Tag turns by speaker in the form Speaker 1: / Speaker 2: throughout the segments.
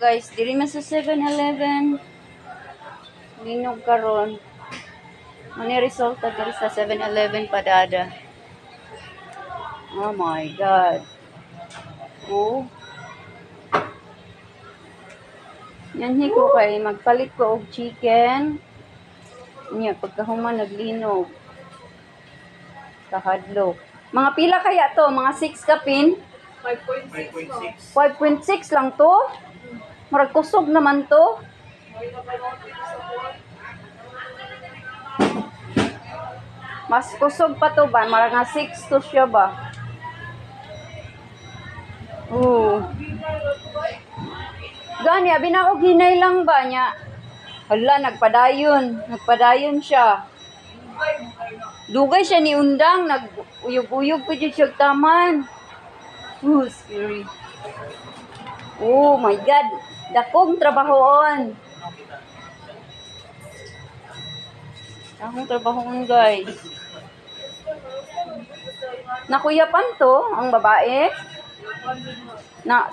Speaker 1: Guys, diri man sa 7-Eleven. Linog karon. Ano resulta diri sa 7-Eleven padada? Oh my God. Oh. Yan ko kay magpalit ko og chicken. Nya pagkahuman naglinog. Kahadlok. Mga pila kaya to? Mga 6 kapin?
Speaker 2: 5.6.
Speaker 1: 5.6 lang to? Murag kusog naman to. Mas kusog pa to ba? Murag nga 6 to siya ba? Oo. Gani, abi na og hinay lang ba niya? Hala, nagpadayon siya. Dugay siya ni undang, nag-uyog-uyog ko dyan siya taman. Scary. Oh my God, dakong trabahoon. Dakong trabahoon, guys. Nakuyapan to, ang babae.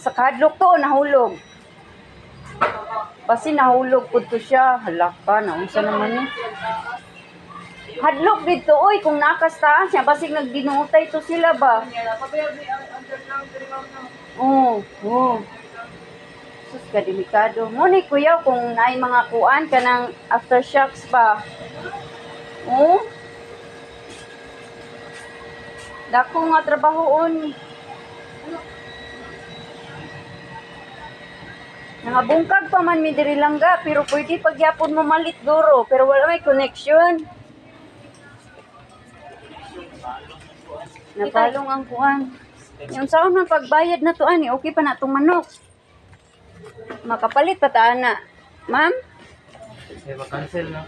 Speaker 1: Sa kadlok to, nahulog. Basi nahulog po to siya. Halaka, naunsa naman eh. Hadlok dito, oy, kung nakastaan siya, basig nagdinuutay to sila ba? Oo, oo. Sus, kadelikado. Ngunit kuya, kung naay mga kuan ka ng aftershocks ba? Oo. Dako nga trabahoon. Nangabungkag pa man mi diri langga, pero pwede pagyapon mo malit duro, pero wala may connection. Napalong ang kuan. Yung saan man pagbayad na to ani, okay pa na tong manok. Makapalit pa ta na. Ma'am?
Speaker 2: Kaya ma-cancel na.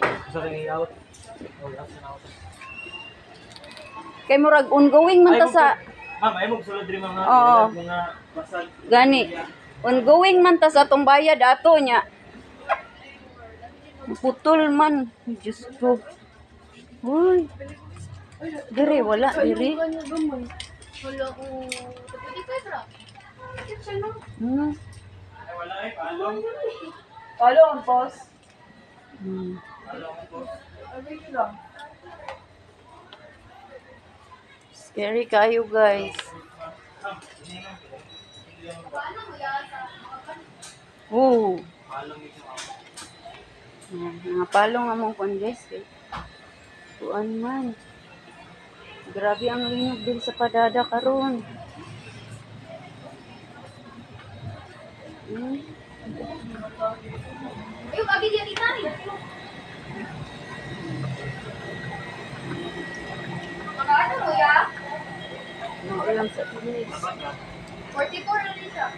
Speaker 2: Gusto kang i-out.
Speaker 1: Kay murag ongoing man ta sa
Speaker 2: Ma'am, ay mo sulod rin mga basag.
Speaker 1: gani. Ongoing man ta sa tong bayad ato nya. Putol man. Diyos ko. Uy. Diri, wala. Diri.
Speaker 3: Wala ko. Pwede ka tra.
Speaker 2: Ay, wala eh, palong.
Speaker 1: Palong, boss.
Speaker 2: Palong po.
Speaker 1: Scary kayo, guys. Oo.
Speaker 2: Palong ito.
Speaker 1: Mga palong among kon, guys. Tuan man. Grabe ang linog din sa padada karon.
Speaker 3: Ayun, abi diyan itay. Ano mo ya?
Speaker 1: Ulam sa tulis.
Speaker 3: 44 na rin siya.